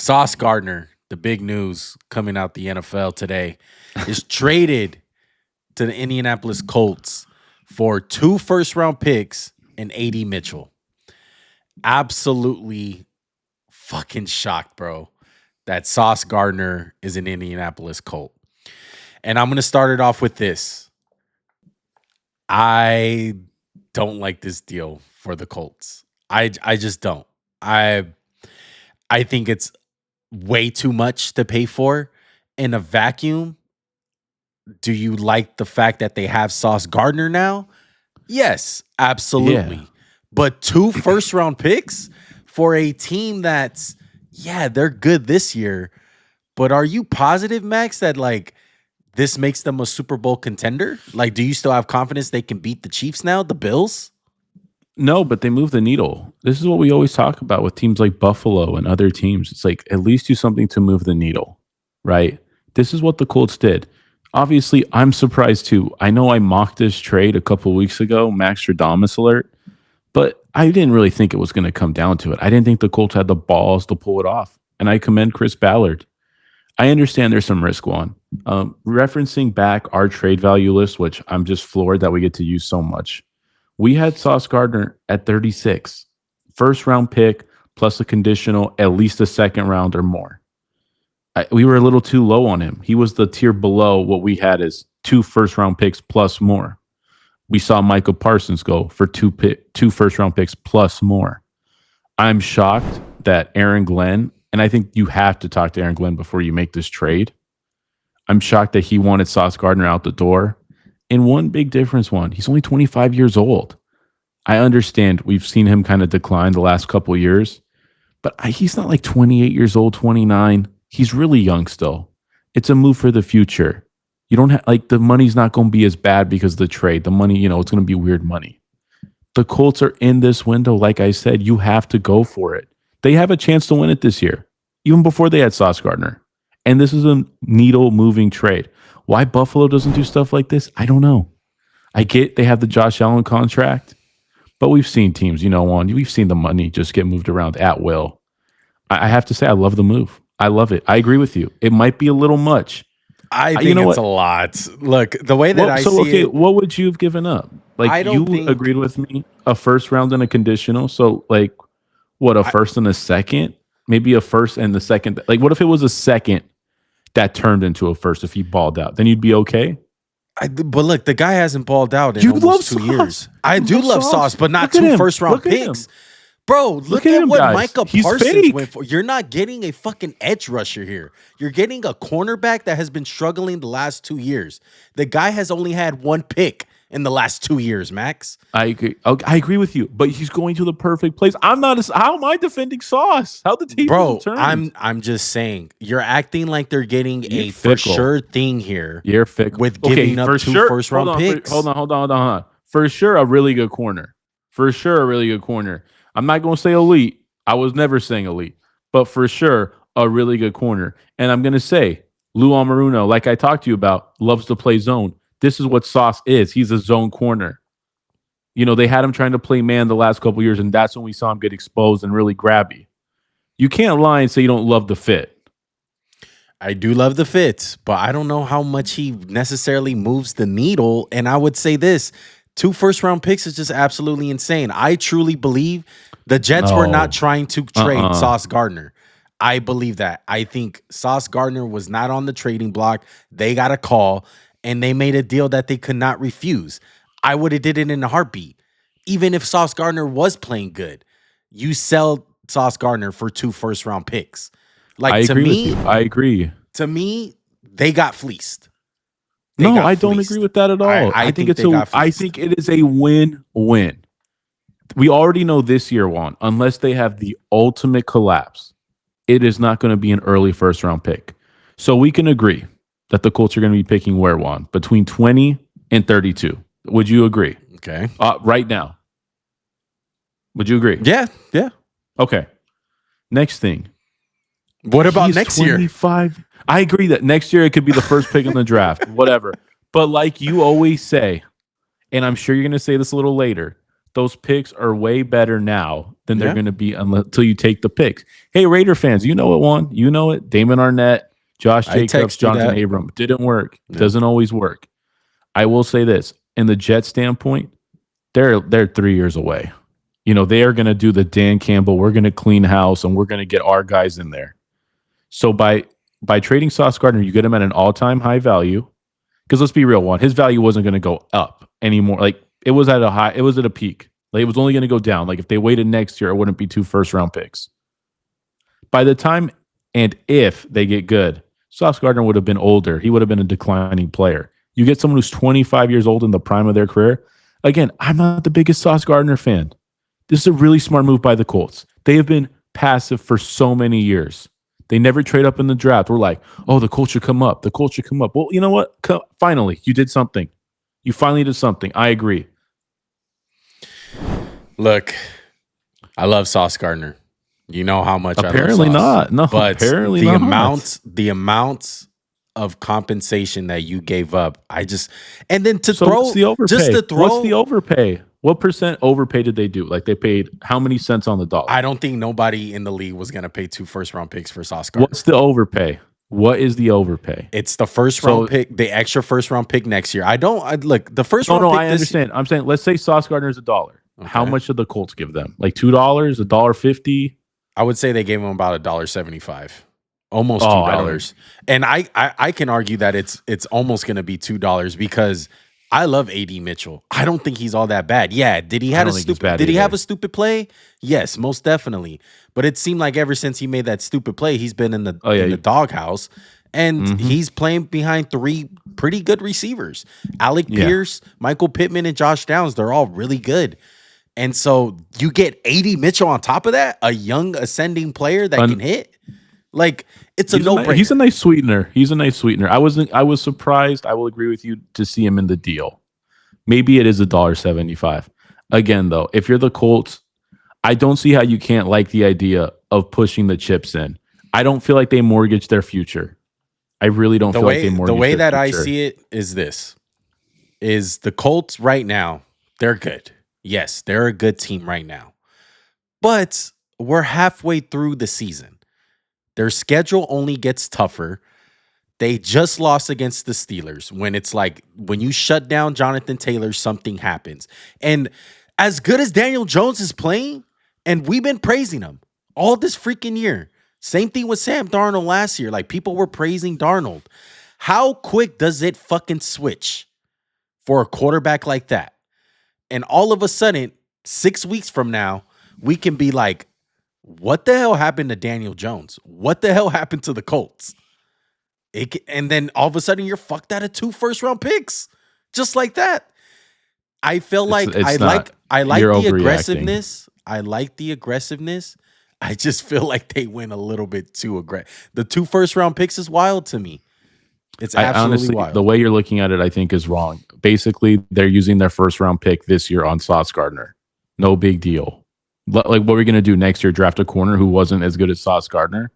Sauce Gardner, the big news coming out the NFL today, is traded to the Indianapolis Colts for 2 first-round picks and AD Mitchell. Absolutely fucking shocked, bro, that Sauce Gardner is an Indianapolis Colt. And I'm going to start it off with this. I don't like this deal for the Colts. I just don't. I think it's way too much to pay for in a vacuum. Do you like the fact that they have Sauce Gardner now? Yes, absolutely. Yeah. But 2 first-round picks for a team that's, yeah, they're good this year. But are you positive, Max, that like this makes them a Super Bowl contender? Like, do you still have confidence they can beat the Chiefs now, the Bills? No, but they move the needle. This is what we always talk about with teams like Buffalo and other teams. It's like at least do something to move the needle, right? This is what the Colts did. Obviously, I'm surprised too. I know I mocked this trade a couple weeks ago, Max Stradamus alert, but I didn't really think it was going to come down to it. I didn't think the Colts had the balls to pull it off. And I commend Chris Ballard. I understand there's some risk on. Referencing back our trade value list, which I'm just floored that we get to use so much. We had Sauce Gardner at 36, first round pick plus a conditional, at least a second round or more. We were a little too low on him. He was the tier below what we had as 2 first round picks plus more. We saw Michael Parsons go for 2 first round picks plus more. I'm shocked that Aaron Glenn, and I think you have to talk to Aaron Glenn before you make this trade. I'm shocked that he wanted Sauce Gardner out the door. And one big difference, he's only 25 years old. I understand we've seen him kind of decline the last couple of years, but he's not like 28 years old, 29. He's really young still. It's a move for the future. You don't have like the money's not going to be as bad because of the trade. The money, it's going to be weird money. The Colts are in this window. Like I said, you have to go for it. They have a chance to win it this year, even before they had Sauce Gardner. And this is a needle moving trade. Why Buffalo doesn't do stuff like this, I don't know. I get they have the Josh Allen contract, but we've seen teams, we've seen the money just get moved around at will. I have to say, I love the move. I love it. I agree with you. It might be a little much. I think it's a lot. Look, the way that see it, what would you have given up? Like agreed with me, a first round and a conditional. So like, what, a first and a second? Maybe a first and the second. Like, what if it was a second that turned into a first if he balled out? Then you'd be okay. But look, the guy hasn't balled out in almost 2 years. I do love Sauce, but not 2 first-round picks. Bro, look at what Micah Parsons went for. You're not getting a fucking edge rusher here. You're getting a cornerback that has been struggling the last 2 years. The guy has only had 1 pick in the last 2 years, Max. I agree. I agree with you, but he's going to the perfect place. How am I defending Sauce? How the team turned? I'm just saying, you're acting like they're getting a for sure thing here. You're fickle. With giving up 2 first-round picks. Hold on. For sure, a really good corner. I'm not going to say elite. I was never saying elite, but for sure, a really good corner. And I'm going to say, Lou Almiruno, like I talked to you about, loves to play zone. This is what Sauce is. He's a zone corner. They had him trying to play man the last couple of years, and that's when we saw him get exposed and really grabby. You can't lie and say you don't love the fit. I do love the fit, but I don't know how much he necessarily moves the needle. And I would say this, 2 first-round picks is just absolutely insane. I truly believe the Jets were not trying to trade Sauce Gardner. I believe that. I think Sauce Gardner was not on the trading block. They got a call, and they made a deal that they could not refuse. I would have did it in a heartbeat. Even if Sauce Gardner was playing good, you sell Sauce Gardner for 2 first-round picks. I agree. To me, they got fleeced. I don't agree with that at all. I think it is a win-win. We already know this year, Juan, unless they have the ultimate collapse, it is not going to be an early first-round pick. So we can agree that the Colts are going to be picking where, Juan? Between 20 and 32. Would you agree? Okay. Right now. Would you agree? Yeah. Okay. Next thing. What about next 25 year? I agree that next year it could be the first pick in the draft, whatever. But like you always say, and I'm sure you're going to say this a little later, those picks are way better now than they're Yeah. going to be until you take the picks. Hey, Raider fans, you know what won? You know it. Damon Arnett, Josh I Jacobs, text you Jonathan that. Abram. Didn't work. Yeah. Doesn't always work. I will say this. In the Jets standpoint, they're 3 years away. They are going to do the Dan Campbell, we're going to clean house, and we're going to get our guys in there. So by trading Sauce Gardner, you get him at an all-time high value. Because let's be real, his value wasn't going to go up anymore. Like it was at a peak. Like it was only going to go down. Like if they waited next year, it wouldn't be 2 first-round picks. By the time and if they get good, Sauce Gardner would have been older. He would have been a declining player. You get someone who's 25 years old in the prime of their career. Again, I'm not the biggest Sauce Gardner fan. This is a really smart move by the Colts. They have been passive for so many years. They never trade up in the draft. We're like, oh, the Colts should come up. The Colts should come up. Well, you know what? Finally, you did something. You finally did something. I agree. Look, I love Sauce Gardner. You know how much apparently I love Sauce. Not. No, but apparently the not. the amount of compensation that you gave up, what's the overpay? Just to throw. What's the overpay? What percent overpay did they do? Like they paid how many cents on the dollar? I don't think nobody in the league was going to pay 2 first-round picks for Sauce Gardner. What's the overpay? What is the overpay? It's the first-round pick, the extra first-round pick next year. Look, the first-round pick. No, I understand. I'm saying, let's say Sauce Gardner is $1. Okay. How much did the Colts give them? Like $2, $1.50? I would say they gave him about $1.75, almost $2. And I can argue that it's almost going to be $2 because I love AD Mitchell. I don't think he's all that bad. Yeah, did he have a stupid play? Yes, most definitely. But it seemed like ever since he made that stupid play, he's been in the doghouse, and he's playing behind 3 pretty good receivers: Alec Pierce, Michael Pittman, and Josh Downs. They're all really good. And so you get AD Mitchell on top of that, a young ascending player that can hit. Like it's a no-brainer. He's a nice sweetener. I was surprised. I will agree with you to see him in the deal. Maybe it is $1.75. Again, though, if you're the Colts, I don't see how you can't like the idea of pushing the chips in. I don't feel like they mortgage their future. I really don't feel like they mortgage their future. The way that I see it is this: is the Colts right now, they're good. Yes, they're a good team right now. But we're halfway through the season. Their schedule only gets tougher. They just lost against the Steelers. When it's like, when you shut down Jonathan Taylor, something happens. And as good as Daniel Jones is playing, and we've been praising him all this freaking year. Same thing with Sam Darnold last year. Like, people were praising Darnold. How quick does it fucking switch for a quarterback like that? And all of a sudden, 6 weeks from now, we can be like, what the hell happened to Daniel Jones? What the hell happened to the Colts? And then all of a sudden, you're fucked out of 2 first-round picks. Just like that. I feel like I like the aggressiveness. I like the aggressiveness. I just feel like they went a little bit too aggressive. The 2 first-round picks is wild to me. It's absolutely honestly, wild. The way you're looking at it, I think, is wrong. Basically, they're using their first-round pick this year on Sauce Gardner. No big deal. Like, what are we going to do next year? Draft a corner who wasn't as good as Sauce Gardner?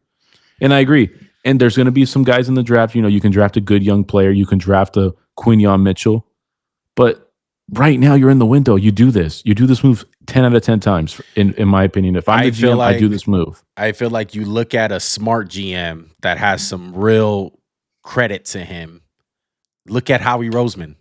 And I agree. And there's going to be some guys in the draft. You can draft a good young player. You can draft a Quinyon Mitchell. But right now, you're in the window. You do this. You do this move 10 out of 10 times, in my opinion. If I'm the GM, I do this move. I feel like you look at a smart GM that has some real credit to him. Look at Howie Roseman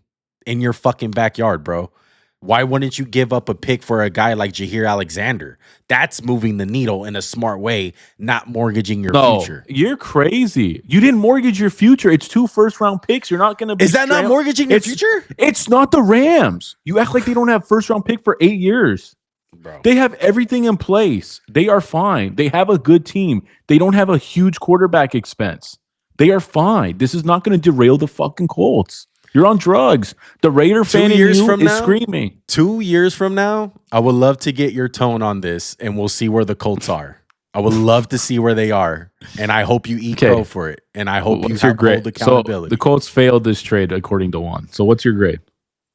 in your fucking backyard, bro. Why wouldn't you give up a pick for a guy like Jair Alexander? That's moving the needle in a smart way, not mortgaging your future. You're crazy. You didn't mortgage your future. It's 2 first-round picks. You're not going to be... Is that not mortgaging your future? It's not the Rams. You act like they don't have first-round pick for 8 years. Bro. They have everything in place. They are fine. They have a good team. They don't have a huge quarterback expense. They are fine. This is not going to derail the fucking Colts. You're on drugs. The Raider fan in you is screaming. 2 years from now, I would love to get your tone on this, and we'll see where the Colts are. I would love to see where they are, and I hope you eat crow for it, and I hope you have hold accountability. So the Colts failed this trade, according to Juan. So what's your grade?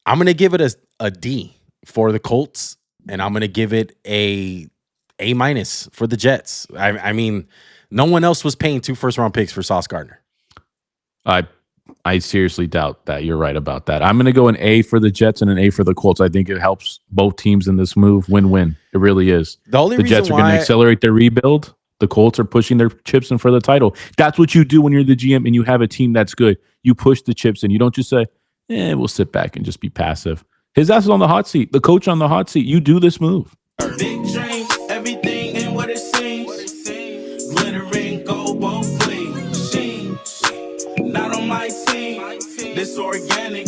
I'm going to give it a D for the Colts, and I'm going to give it A- for the Jets. I mean, no one else was paying 2 first-round picks for Sauce Gardner. I I seriously doubt that. You're right about that. I'm going to go an A for the Jets and an A for the Colts. I think it helps both teams in this move. Win-win. It really is. The only The reason Jets are going to why accelerate their rebuild. The Colts are pushing their chips in for the title. That's what you do when you're the GM and you have a team that's good. You push the chips in. You don't just say, we'll sit back and just be passive. His ass is on the hot seat. The coach on the hot seat. You do this move. Big dreams, everything ain't what it seems. Glittering gold, both clean. Not on my team. This organic.